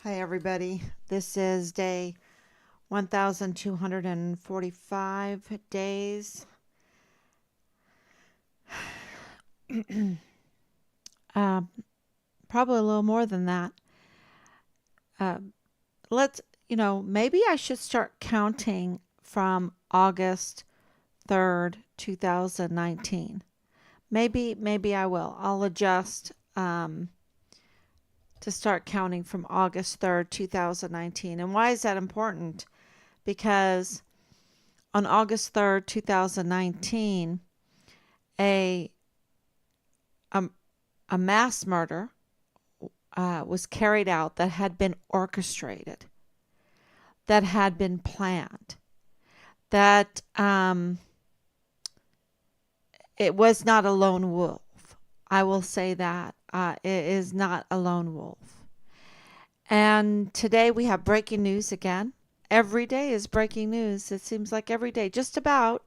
Hi, everybody. This is day 1,245 days. uh, Probably a little more than that. Uh, let's, maybe I should start counting from August 3rd, 2019. Maybe I will. I'll adjust to start counting from August 3rd, 2019. And why is that important? Because on August 3rd, 2019, a a, a mass murder was carried out that had been orchestrated, that had been planned, that it was not a lone wolf. I will say that it is not a lone wolf. And today we have breaking news again. Every day is breaking news. It seems like every day, just about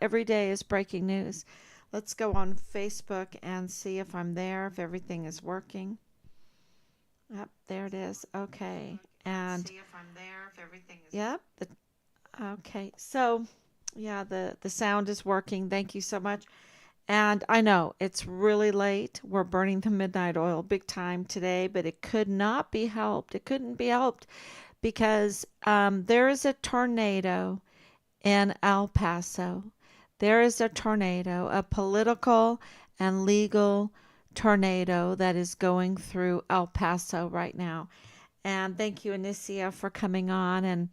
every day is breaking news. Let's go on Facebook and see if I'm there, if everything is working. Yep, there it is. Okay. And see if I'm there, if everything is yep. Okay. So, yeah, the sound is working. Thank you so much. And I know it's really late. We're burning the midnight oil big time today, but it could not be helped. It couldn't be helped because there is a tornado in El Paso. There is a tornado, a political and legal tornado that is going through El Paso right now. And thank you, Anicia, for coming on. And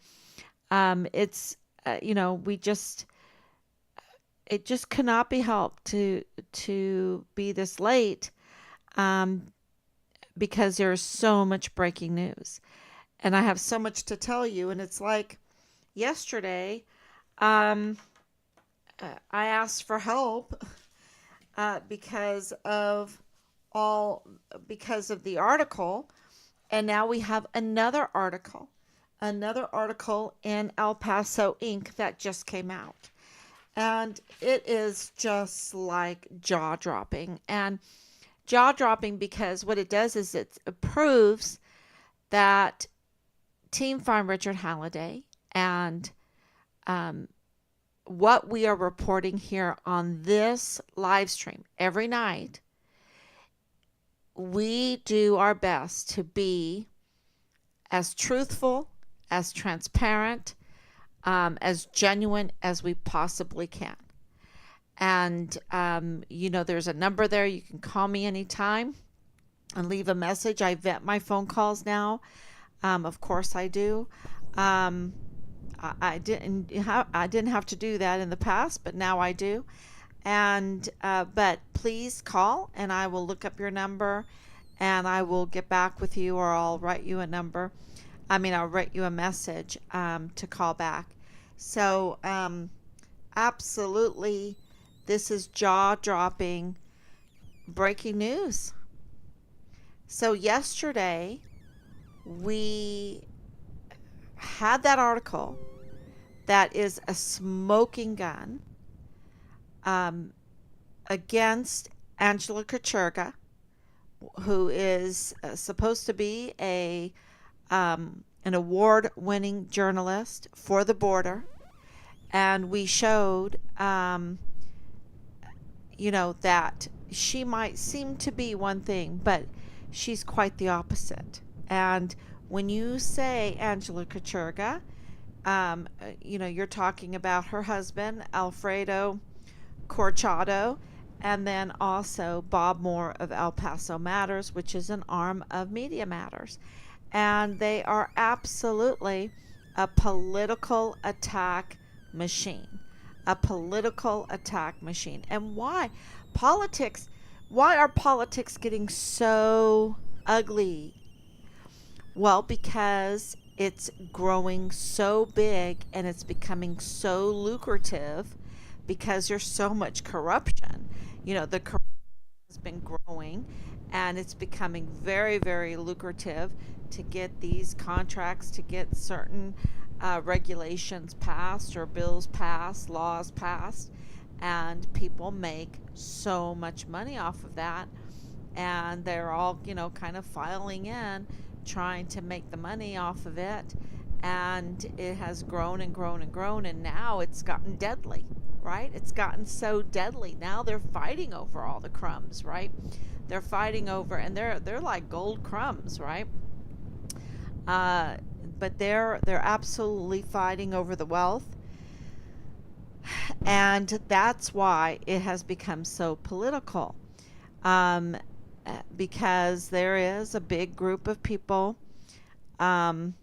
it's, we just, it just cannot be helped to be this late um, because there's so much breaking news. And I have so much to tell you. And it's like yesterday, um, I asked for help because of all because of the article, and now we have another article in El Paso Inc. that just came out, and it is just like jaw dropping because what it does is it proves that Team Farm Richard Halliday and um, what we are reporting here on this live stream every night, we do our best to be as truthful, as transparent, as genuine as we possibly can. And, there's a number there. You can call me anytime and leave a message. I vet my phone calls now. Of course I do. Um, I didn't have to do that in the past, but now I do. And but please call, and I will look up your number, and I will get back with you, or I'll write you a number. I mean, I'll write you a message to call back. So absolutely, this is jaw-dropping breaking news. So yesterday we had that article that is a smoking gun um, against Angela Kucherga, who is supposed to be an award-winning journalist for the border, and we showed, that she might seem to be one thing, but she's quite the opposite. And when you say Angela Kucherga, you're talking about her husband, Alfredo Corchado, and then also Bob Moore of El Paso Matters, which is an arm of Media Matters. And they are absolutely a political attack machine. A political attack machine. And why? Politics, why are politics getting so ugly? Well, because it's growing so big and it's becoming so lucrative because there's so much corruption. The corruption has been growing, and it's becoming very, very lucrative to get these contracts, to get certain regulations passed or bills passed, laws passed, and people make so much money off of that. And they're all, kind of filing in trying to make the money off of it. And it has grown and grown and grown, and now it's gotten deadly, right? It's gotten so deadly. Now they're fighting over all the crumbs, right? They're fighting over, and they're like gold crumbs, right? Uh, but they're absolutely fighting over the wealth, and that's why it has become so political. Um, because there is a big group of people, um,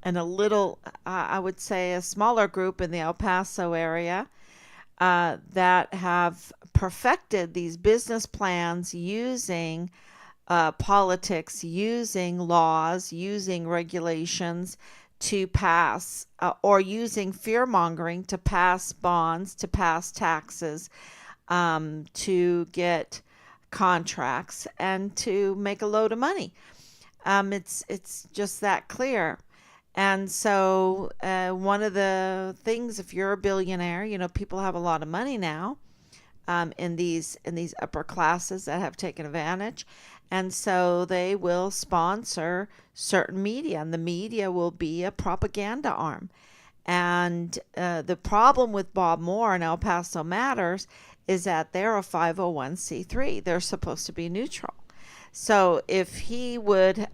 and a little, I would say, a smaller group in the El Paso area that have perfected these business plans using politics, using laws, using regulations to pass, or using fear mongering to pass bonds, to pass taxes, to get contracts, and to make a load of money. It's just that clear. And so, one of the things, if you're a billionaire, people have a lot of money now, in these upper classes that have taken advantage, and so they will sponsor certain media, and the media will be a propaganda arm. And the problem with Bob Moore and El Paso Matters is that they're a 501c3. They're supposed to be neutral. So if he would,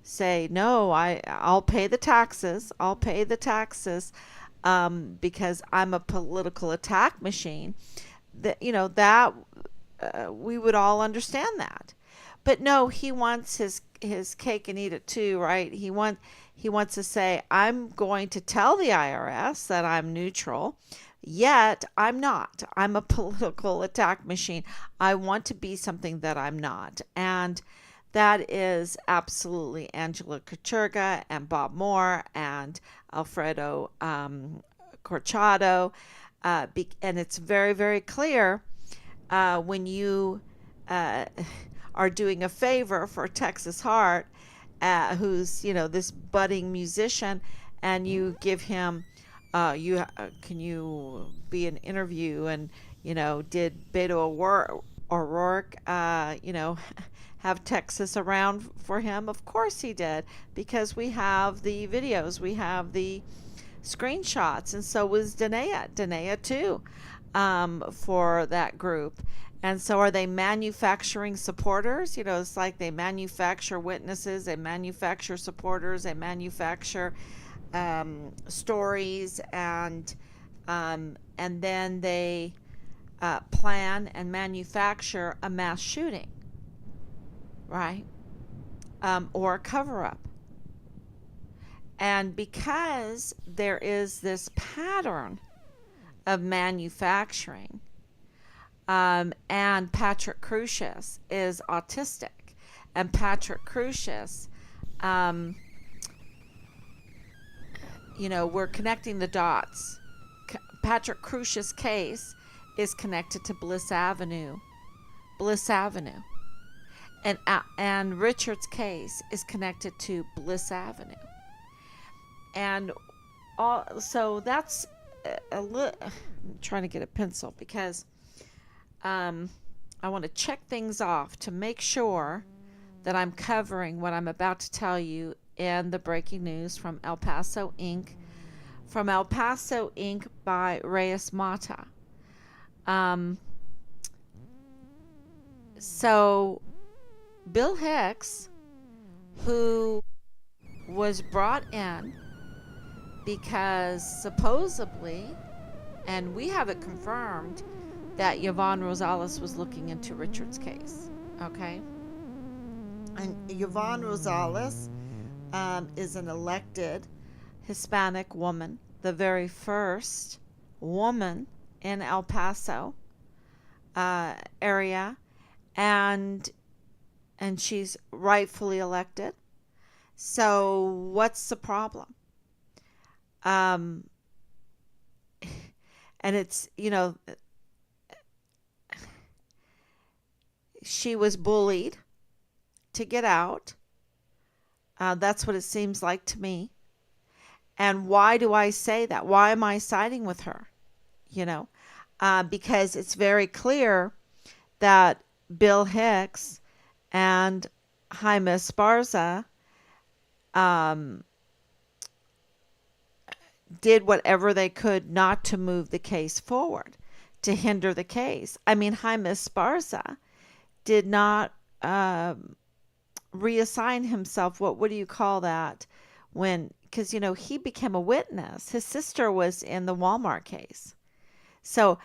say, no, I'll pay the taxes. I'll pay the taxes, because I'm a political attack machine. That we would all understand that. But no, he wants his cake and eat it too, right? He wants to say, I'm going to tell the IRS that I'm neutral, yet I'm not. I'm a political attack machine. I want to be something that I'm not. And that is absolutely Angela Kachurga and Bob Moore and Alfredo Corchado. And it's very, very clear when you uh, are doing a favor for Texas Heart, who's this budding musician, and you give him, can you be an interview, and did Beto O'Rourke, have Texas around for him? Of course he did, because we have the videos, we have the screenshots, and so was Danae too, for that group. And so are they manufacturing supporters? It's like they manufacture witnesses, they manufacture supporters, they manufacture stories, and then they plan and manufacture a mass shooting, right? Or a cover up. And because there is this pattern of manufacturing, and Patrick Crusius is autistic, and Patrick Crusius, we're connecting the dots. Patrick Crusius' case is connected to Bliss Avenue, and Richard's case is connected to Bliss Avenue. And so that's a little. I'm trying to get a pencil because I want to check things off to make sure that I'm covering what I'm about to tell you in the breaking news from El Paso Inc. From El Paso Inc. by Reyes Mata. So Bill Hicks, who was brought in because supposedly, and we have it confirmed, that Yvonne Rosales was looking into Richard's case. Okay? And Yvonne Rosales is an elected Hispanic woman, the very first woman in El Paso area, and she's rightfully elected. So what's the problem? And it's, she was bullied to get out. That's what it seems like to me. And why do I say that? Why am I siding with her? Because it's very clear that Bill Hicks and Jaime Esparza um, did whatever they could not to move the case forward, to hinder the case. I mean, Jaime Esparza did not reassign himself. What do you call that? When, because, he became a witness. His sister was in the Walmart case. So,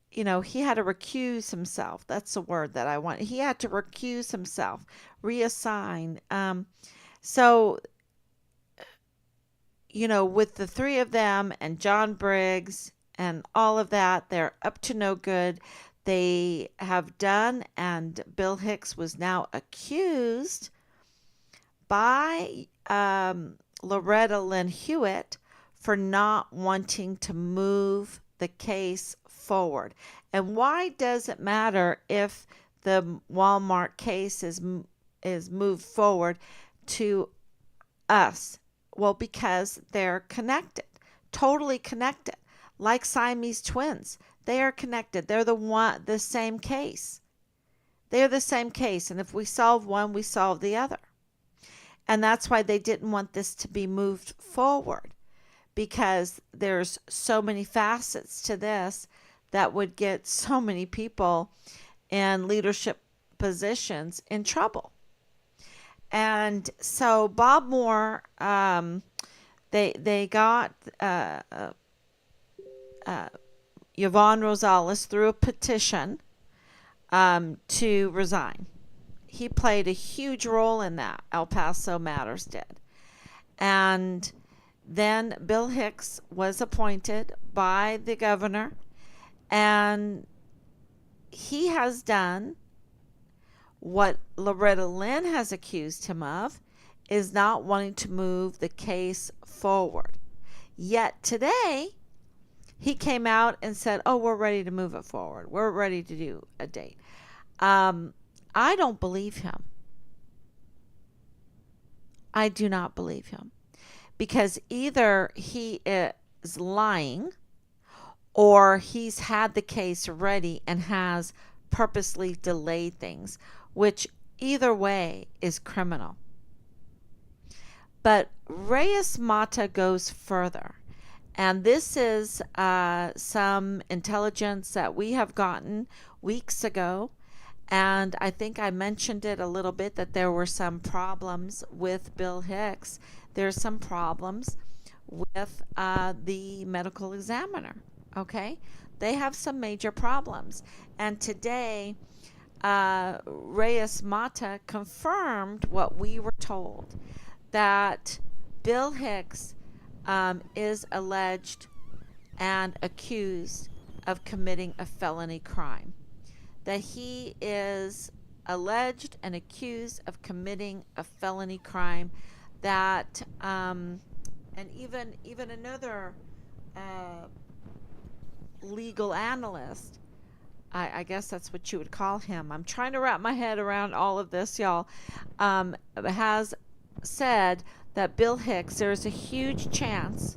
he had to recuse himself. That's the word that I want. He had to recuse himself, reassign. So, with the three of them and John Briggs and all of that, they're up to no good. They have done, and Bill Hicks was now accused by Loretta Lynn Hewitt for not wanting to move the case forward. And why does it matter if the Walmart case is moved forward to us? Well, because they're connected, totally connected, like Siamese twins. They are connected. They're the same case. They're the same case, and if we solve one, we solve the other. And that's why they didn't want this to be moved forward, because there's so many facets to this that would get so many people in leadership positions in trouble. And so Bob Moore, they got Yvonne Rosales through a petition to resign. He played a huge role in that. El Paso Matters did. And then Bill Hicks was appointed by the governor, and he has done what Loretta Lynn has accused him of, is not wanting to move the case forward. Yet today, he came out and said, oh, we're ready to move it forward. We're ready to do a date. I don't believe him. I do not believe him. Because either he is lying, or he's had the case ready and has purposely delayed things, which either way is criminal. But Reyes Mata goes further. And this is some intelligence that we have gotten weeks ago. And I think I mentioned it a little bit, that there were some problems with Bill Hicks. There's some problems with the medical examiner. Okay? They have some major problems. And today, Reyes Mata confirmed what we were told, that Bill Hicks is alleged and accused of committing a felony crime. That he is alleged and accused of committing a felony crime. That and even another legal analyst, I guess that's what you would call him. I'm trying to wrap my head around all of this, y'all. Has said that Bill Hicks, there's a huge chance,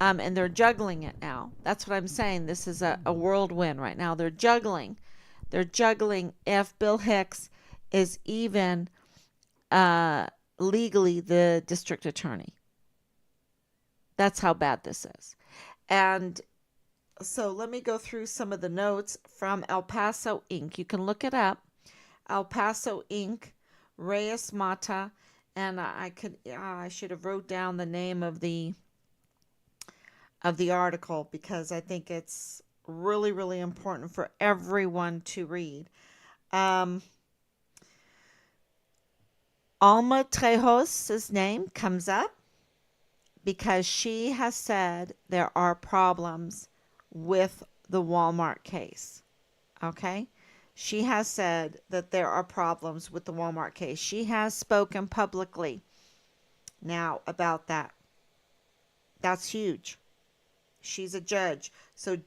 and they're juggling it now. That's what I'm saying. This is a whirlwind right now. They're juggling if Bill Hicks is even legally the district attorney. That's how bad this is. And so let me go through some of the notes from El Paso Inc. You can look it up. El Paso Inc., Reyes Mata, and I should have wrote down the name of the article, because I think it's really, really important for everyone to read. Alma Trejos' name comes up because she has said there are problems with the Walmart case. Okay? She has said that there are problems with the Walmart case. She has spoken publicly now about that. That's huge. She's a judge. So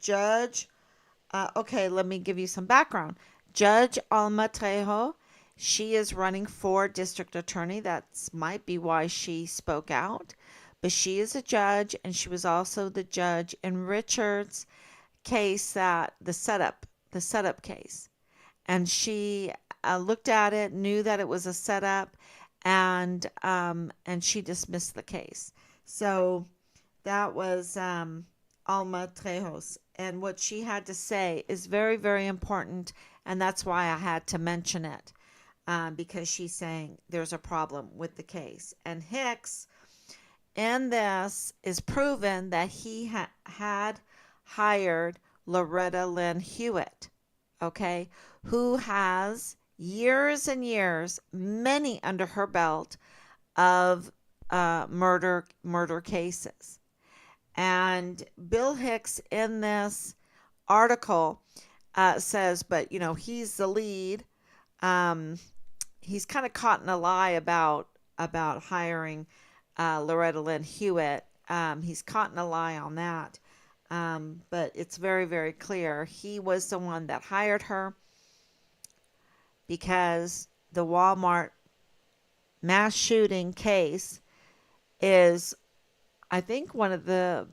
okay, let me give you some background. Judge Alma Trejo, she is running for district attorney. That might be why she spoke out. But she is a judge, and she was also the judge in Richard's case, that the setup case. And she looked at it, knew that it was a setup, and she dismissed the case. So that was Alma Trejos, and what she had to say is very, very important, and that's why I had to mention it, because she's saying there's a problem with the case. And Hicks, in this, is proven that he had hired Loretta Lynn Hewitt, okay, who has years and years, many under her belt of murder cases. And Bill Hicks in this article says, but he's the lead. Um, he's kind of caught in a lie about hiring Loretta Lynn Hewitt. He's caught in a lie on that. But it's very, very clear he was the one that hired her, because the Walmart mass shooting case is, I think, one of the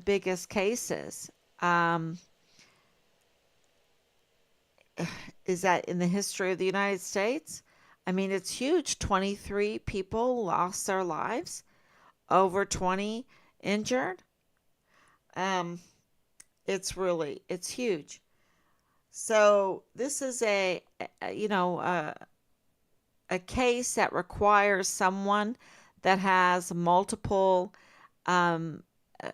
biggest cases. Um, is that in the history of the United States? I mean, it's huge. 23 people lost their lives, over 20 injured. Um, it's huge. So this is a case that requires someone that has multiple um, uh,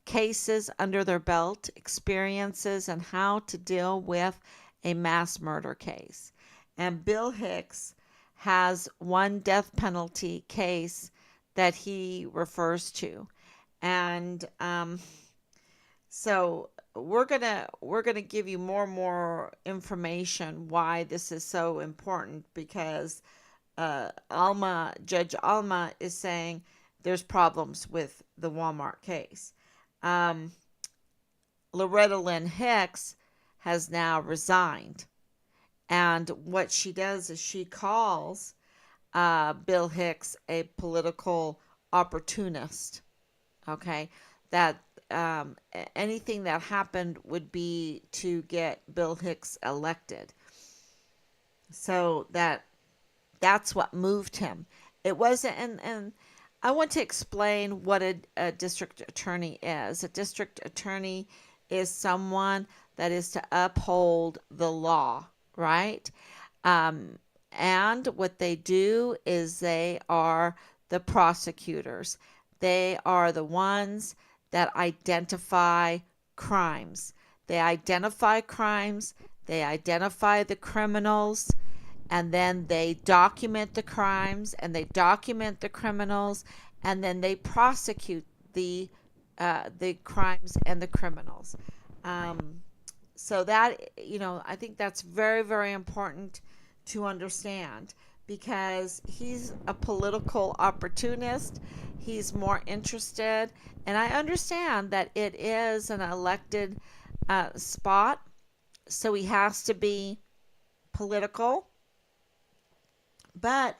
cases under their belt, experiences, and how to deal with a mass murder case. And Bill Hicks has one death penalty case that he refers to. And so we're gonna give you more and more information why this is so important, because Judge Alma is saying there's problems with the Walmart case. Um, Loretta Lynn Hicks has now resigned, and what she does is she calls Bill Hicks a political opportunist. Okay, that anything that happened would be to get Bill Hicks elected. So that's what moved him. It wasn't, and I want to explain what a district attorney is. A district attorney is someone that is to uphold the law, right? Um, and what they do is they are the prosecutors. They are the ones that identify crimes. They identify crimes, they identify the criminals, and then they document the crimes and they document the criminals, and then they prosecute the crimes and the criminals. Um, so that, I think that's very, very important to understand, because he's a political opportunist. He's more interested, and I understand that it is an elected spot, so he has to be political. But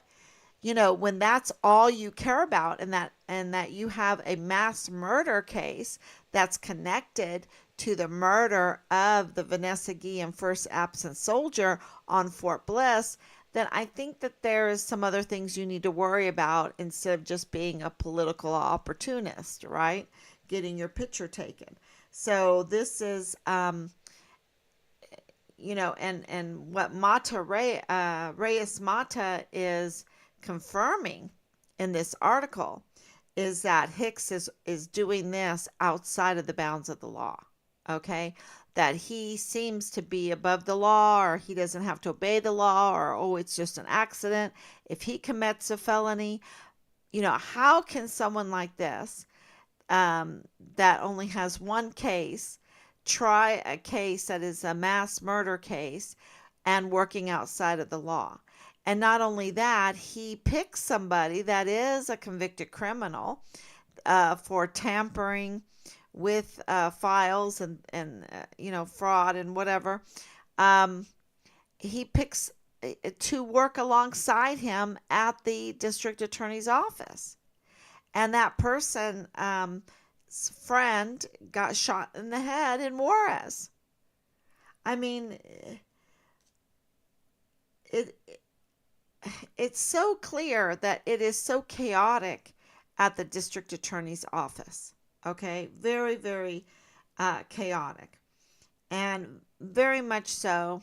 when that's all you care about, and that you have a mass murder case that's connected to the murder of the Vanessa Guillen first absent soldier on Fort Bliss, then I think that there is some other things you need to worry about, instead of just being a political opportunist, right? Getting your picture taken. So this is and what Reyes Mata is confirming in this article is that Hicks is doing this outside of the bounds of the law. Okay, that he seems to be above the law, or he doesn't have to obey the law, or it's just an accident. If he commits a felony, how can someone like this, that only has one case, try a case that is a mass murder case and working outside of the law? And not only that, he picks somebody that is a convicted criminal for tampering with files and fraud and whatever. Um, he picks to work alongside him at the district attorney's office. And that person, friend, got shot in the head in Juarez. I mean, it it's so clear that it is so chaotic at the district attorney's office. Okay, very, very chaotic, and very much so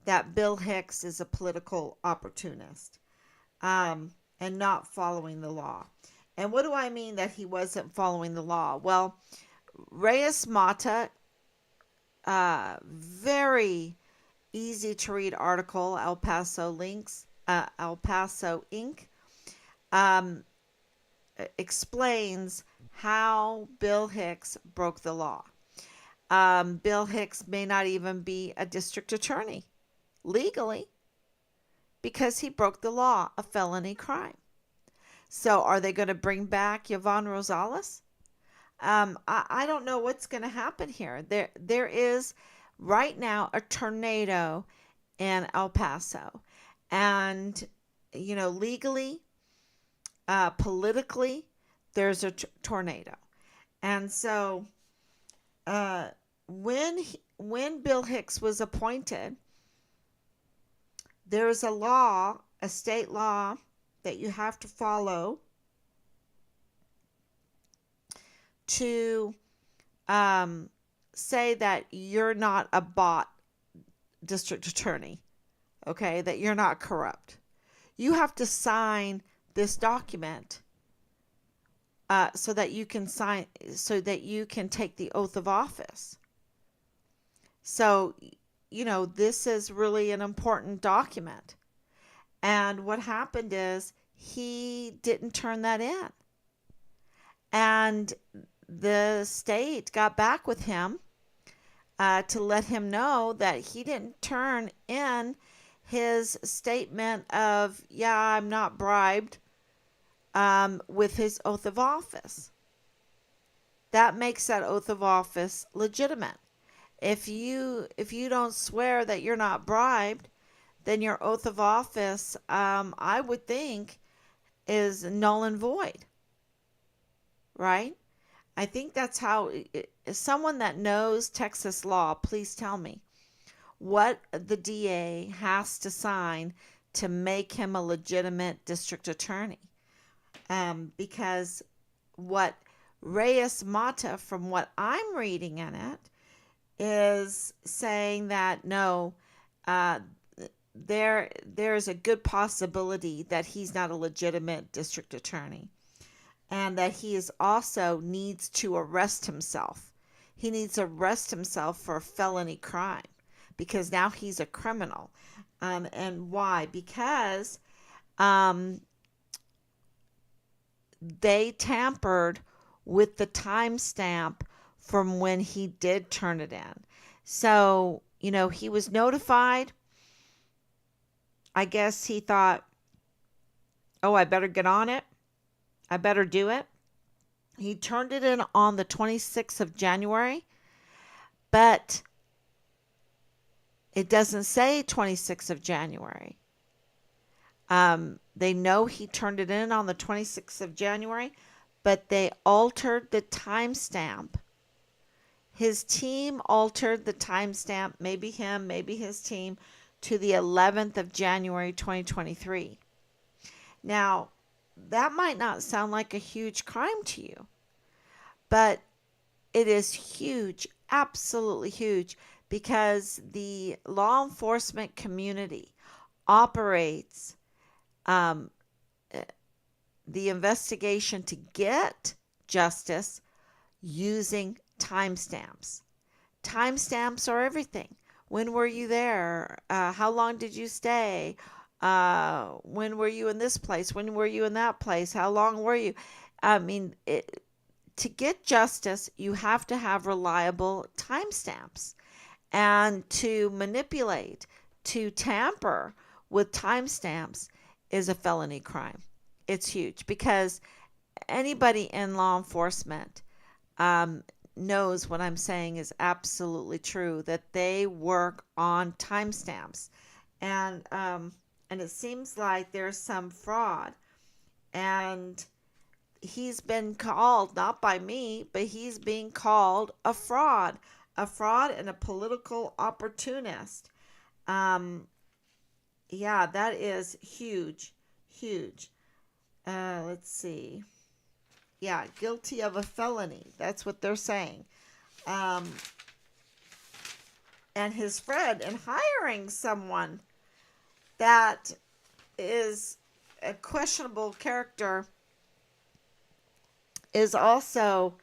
that Bill Hicks is a political opportunist, and not following the law. And what do I mean that he wasn't following the law? Well, Reyes Mata, very easy to read article, El Paso Inc. Um, explains how Bill Hicks broke the law. Bill Hicks may not even be a district attorney legally because he broke the law, a felony crime. So are they going to bring back Yvonne Rosales? I don't know what's going to happen here. There is right now a tornado in El Paso, and legally, politically, there's a tornado, and so when Bill Hicks was appointed, there's a law, a state law that you have to follow to say that you're not a bot district attorney, okay, that you're not corrupt. You have to sign this document so that you can take the oath of office. So, this is really an important document. And what happened is he didn't turn that in. And the state got back with him to let him know that he didn't turn in his statement of, yeah, I'm not bribed, with his oath of office. That makes that oath of office legitimate. If you don't swear that you're not bribed, then your oath of office, I would think, is null and void, right? I think that's how, someone that knows Texas law, please tell me what the DA has to sign to make him a legitimate district attorney. Because what Reyes Mata, from what I'm reading in it, is saying that no, there's a good possibility that he's not a legitimate district attorney, and that he is also needs to arrest himself. He needs to arrest himself for a felony crime because now he's a criminal. And why? Because they tampered with the timestamp from when he did turn it in. So, he was notified. I guess he thought, oh, I better get on it. I better do it. He turned it in on the 26th of January, but it doesn't say 26th of January. They know he turned it in on the 26th of January, but they altered the timestamp. His team altered the timestamp, maybe him, maybe his team, to the 11th of January 2023. Now, that might not sound like a huge crime to you, but it is huge, absolutely huge, because the law enforcement community operates the investigation to get justice using timestamps. Timestamps are everything. When were you there? How long did you stay? When were you in this place? When were you in that place? How long were you? I mean, to get justice, you have to have reliable timestamps. And to manipulate, to tamper with timestamps is a felony crime. It's huge because anybody in law enforcement knows what I'm saying is absolutely true, that they work on timestamps. And it seems like there's some fraud. And he's been called, not by me, but he's being called a fraud and a political opportunist. Um, yeah, that is huge, huge. Let's see. Yeah, guilty of a felony. That's what they're saying. Um, and his friend, and hiring someone that is a questionable character is also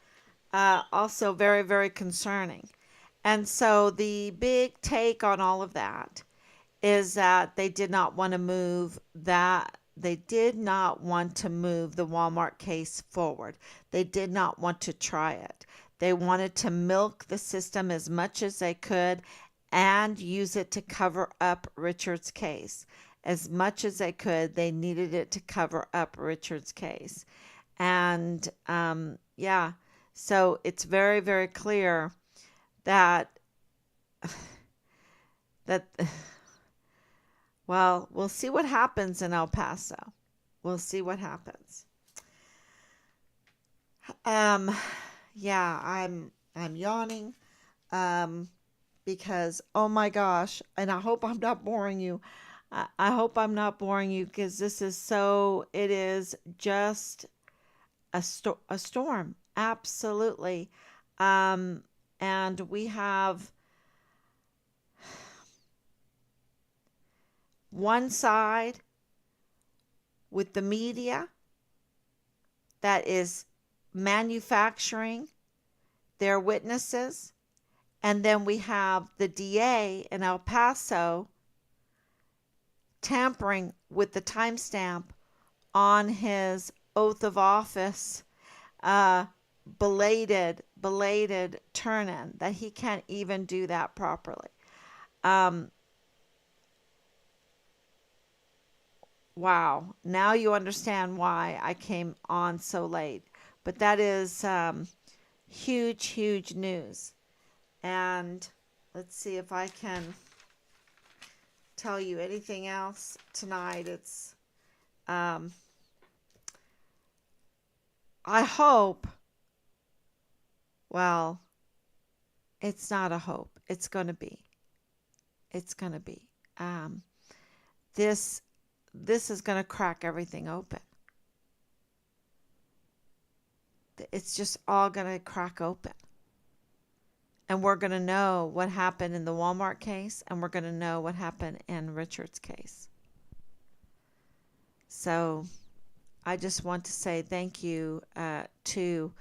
very, very concerning. And so the big take on all of that is that they did not want to move the Walmart case forward. They did not want to try it. They wanted to milk the system as much as they could and use it to cover up Richard's case. As much as they could, they needed it to cover up Richard's case. And yeah, so it's very, very clear that that well, we'll see what happens in El Paso. We'll see what happens. Um, yeah, I'm yawning. Um, because oh my gosh, and I hope I'm not boring you. I hope I'm not boring you because this is so. It is just a storm, absolutely. Um, and we have one side with the media that is manufacturing their witnesses. And then we have the DA in El Paso tampering with the timestamp on his oath of office, uh, belated turn in, that he can't even do that properly. Um, wow. Now you understand why I came on so late. But that is huge, huge news. And let's see if I can tell you anything else tonight. It's, um, I hope, well, it's not a hope. It's going to be. It's going to be. Um, this, this is going to crack everything open. It's just all going to crack open. And we're going to know what happened in the Walmart case, and we're going to know what happened in Richard's case. So I just want to say thank you to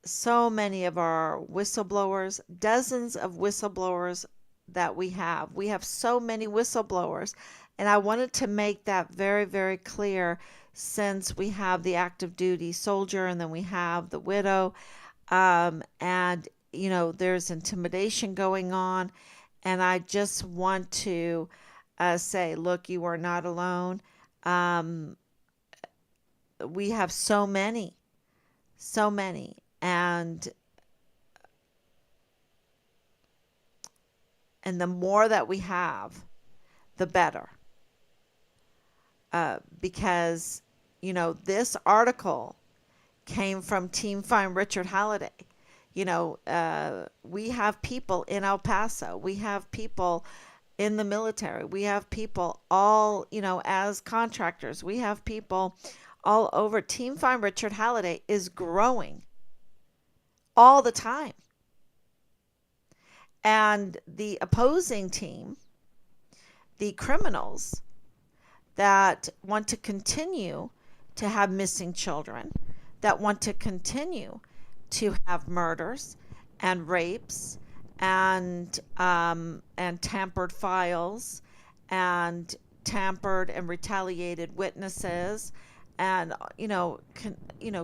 so many of our whistleblowers, dozens of whistleblowers that we have. We have so many whistleblowers. And I wanted to make that very, very clear since we have the active duty soldier and then we have the widow. And, there's intimidation going on. And I just want to say, look, you are not alone. Um, we have so many, so many. And the more that we have, the better. Because, this article came from Team Find Richard Halliday. We have people in El Paso. We have people in the military. We have people all, as contractors. We have people all over. Team Find Richard Halliday is growing all the time. And the opposing team, the criminals that want to continue to have missing children, that want to continue to have murders and rapes and tampered files and tampered and retaliated witnesses, and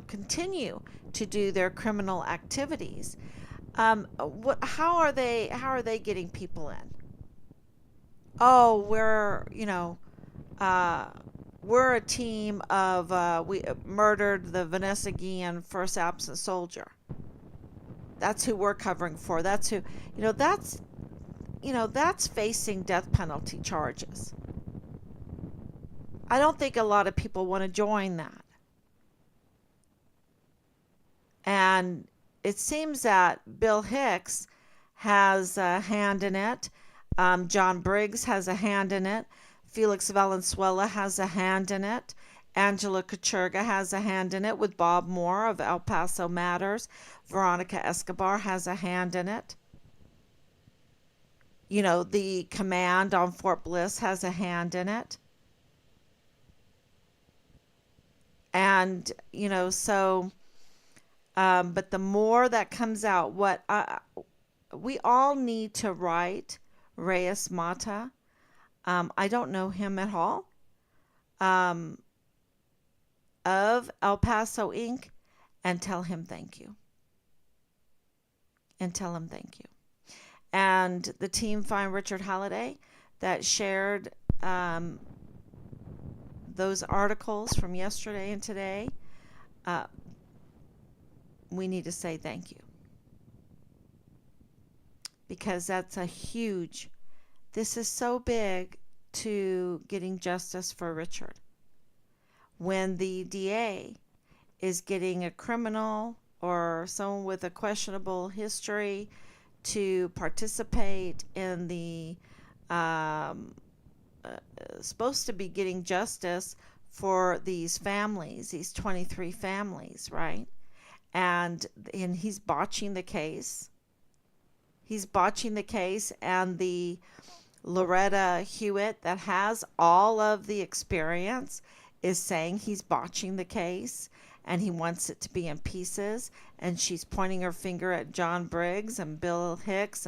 continue to do their criminal activities. How are they getting people in? Oh, uh, we're a team of we murdered the Vanessa Guillen first absent soldier. That's who we're covering for. That's who, you know, that's that's facing death penalty charges. I don't think a lot of people want to join that. And it seems that Bill Hicks has a hand in it. John Briggs has a hand in it. Felix Valenzuela has a hand in it. Angela Kachurga has a hand in it with Bob Moore of El Paso Matters. Veronica Escobar has a hand in it. The command on Fort Bliss has a hand in it. And, but the more that comes out, we all need to write Reyes Mata. I don't know him at all. Um, of El Paso Inc. and tell him thank you. And tell him thank you. And the team find Richard Halliday that shared those articles from yesterday and today. We need to say thank you. Because that's this is so big to getting justice for Richard. When the DA is getting a criminal or someone with a questionable history to participate in the supposed to be getting justice for these families, these 23 families, right? And he's botching the case. And the Loretta Hewitt that has all of the experience is saying he's botching the case and he wants it to be in pieces, and she's pointing her finger at John Briggs and Bill Hicks,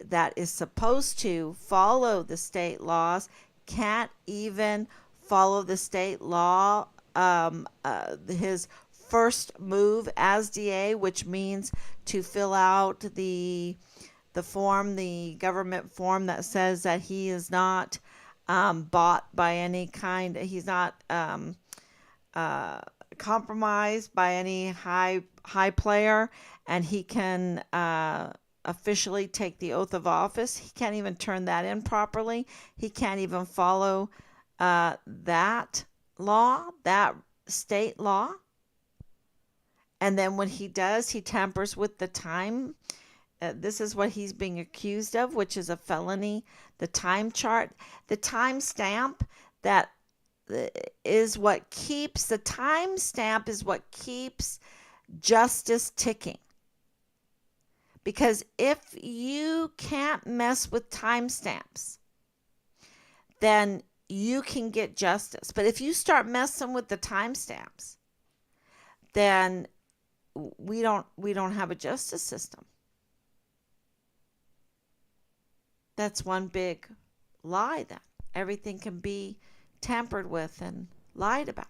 that is supposed to follow the state laws can't even follow the state law. His first move as DA, which means to fill out the form, the government form that says that he is not bought by any kind. He's not compromised by any high player, and he can officially take the oath of office. He can't even turn that in properly. He can't even follow that law, that state law. And then when he does, he tampers with the time. This is what he's being accused of, which is a felony. The time chart, the time stamp that is what keeps, the timestamp is what keeps justice ticking. Because if you can't mess with timestamps, then you can get justice. But if you start messing with the timestamps, then we don't have a justice system. That's one big lie, that everything can be tampered with and lied about.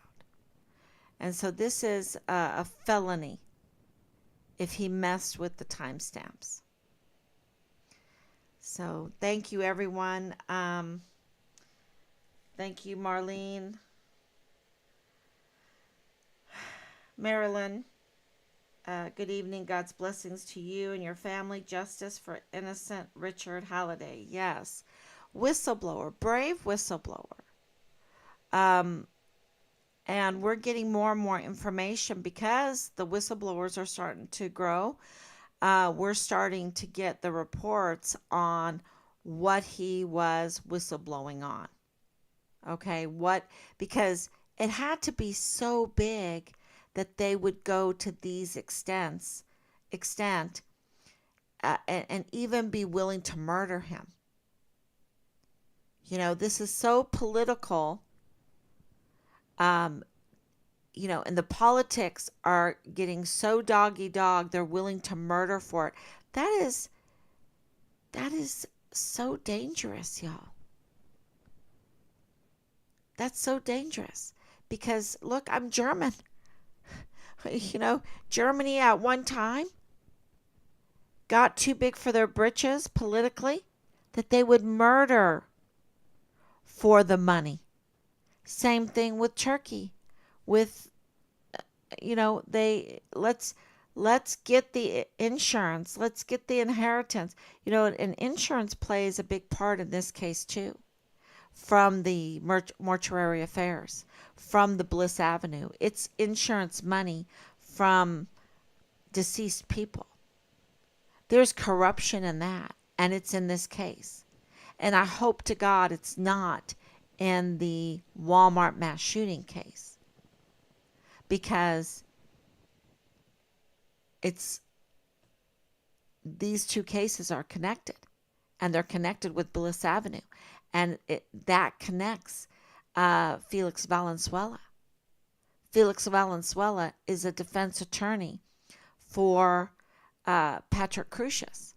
And so this is a felony if he messed with the timestamps. So thank you, everyone. Thank you, Marlene. Marilyn, good evening. God's blessings to you and your family. Justice for innocent Richard Halliday. Yes. Whistleblower, brave whistleblower. And we're getting more and more information because the whistleblowers are starting to grow. We're starting to get the reports on what he was whistleblowing on. Okay, because it had to be so big that they would go to these extent, and even be willing to murder him. This is so political. And the politics are getting so dog-eat-dog, they're willing to murder for it. That is so dangerous, y'all. That's so dangerous. Because, look, I'm German. Germany at one time got too big for their britches politically, that they would murder for the money. Same thing with Turkey. With, let's get the insurance. Let's get the inheritance. And insurance plays a big part in this case too. From the mortuary affairs, from the Bliss Avenue. It's insurance money from deceased people. There's corruption in that. and it's in this case. And I hope to God it's not in the Walmart mass shooting case, because it's these two cases are connected, and they're connected with Bliss Avenue, and that connects Felix Valenzuela. Felix Valenzuela is a defense attorney for Patrick Crusius.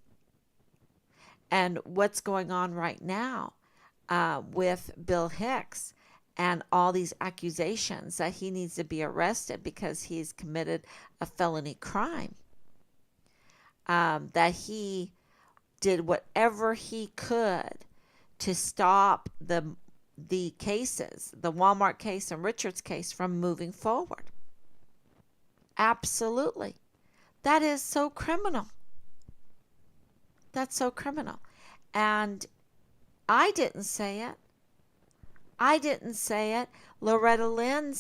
And what's going on right now with Bill Hicks and all these accusations that he needs to be arrested because he's committed a felony crime, that he did whatever he could to stop the cases, the Walmart case and Richard's case, from moving forward. Absolutely. That is so criminal. That's so criminal. And I didn't say it. I didn't say it. Loretta Lynn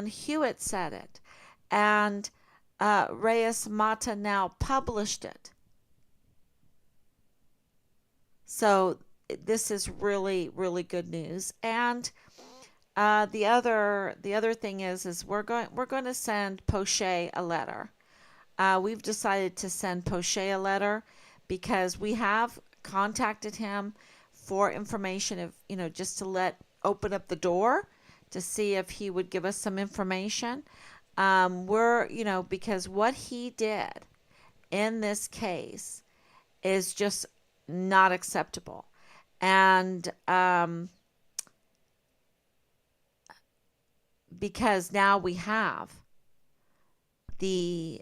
Hewitt said it. And Reyes Mata now published it. So this is really, really good news. And the other thing is we're going to send Poche a letter. We've decided to send Poche a letter because we have contacted him for information, if just to open up the door to see if he would give us some information. Because what he did in this case is just not acceptable. And because now we have the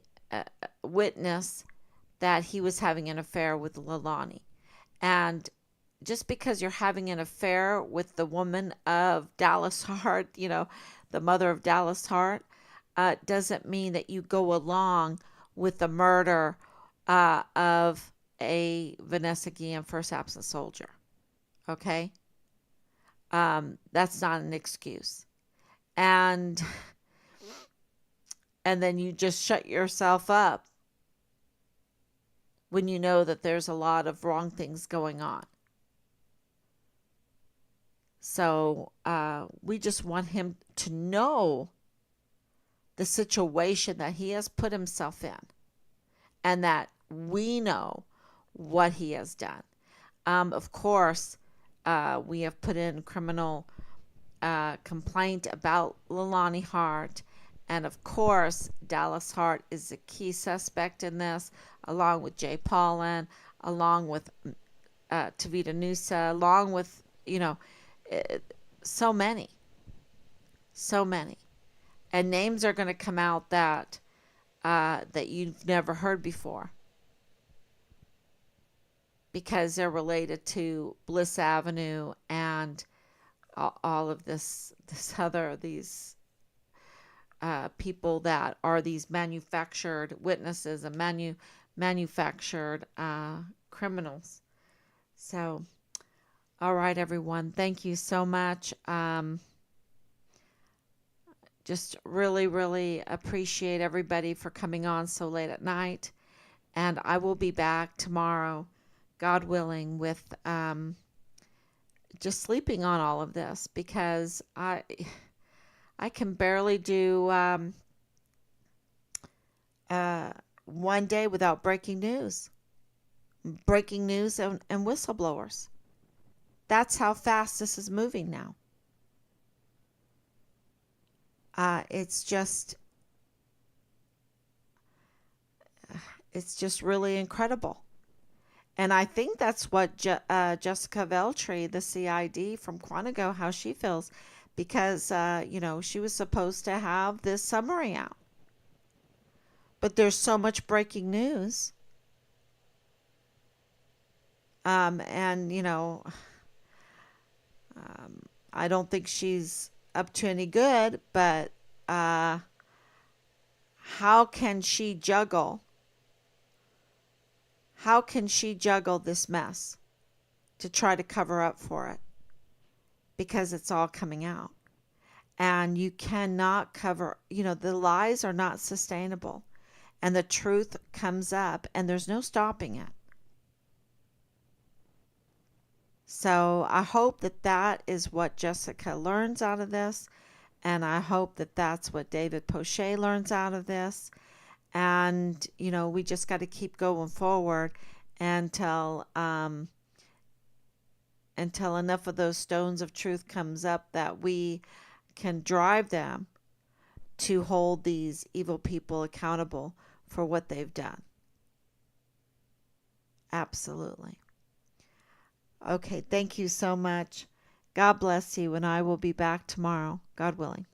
witness that he was having an affair with Leilani. And just because you're having an affair with the woman of Dallas Hart, the mother of Dallas Hart, doesn't mean that you go along with the murder of a Vanessa Guillen first absent soldier. Okay? That's not an excuse. And then you just shut yourself up when you know that there's a lot of wrong things going on. So we just want him to know the situation that he has put himself in, and that we know what he has done. Of course, we have put in criminal complaint about Leilani Hart. And of course, Dallas Hart is a key suspect in this, along with Jay Paulin, along with Tavita Nusa, along with, so many. And names are going to come out that you've never heard before, because they're related to Bliss Avenue and all of these people that are these manufactured witnesses and manufactured criminals. So, all right, everyone. Thank you so much. Just really, really appreciate everybody for coming on so late at night. And I will be back tomorrow, God willing, with just sleeping on all of this, because I can barely do one day without breaking news and whistleblowers. That's how fast this is moving now. It's just really incredible. And I think that's what Jessica Veltri, the CID from Quantico, how she feels. Because, she was supposed to have this summary out. But there's so much breaking news. I don't think she's up to any good, but how can she juggle? How can she juggle this mess to try to cover up for it? Because it's all coming out. And you cannot cover, the lies are not sustainable. And the truth comes up, and there's no stopping it. So I hope that that is what Jessica learns out of this. And I hope that that's what David Poche learns out of this. And, we just got to keep going forward until, until enough of those stones of truth comes up that we can drive them to hold these evil people accountable for what they've done. Absolutely. Okay, thank you so much. God bless you, and I will be back tomorrow, God willing.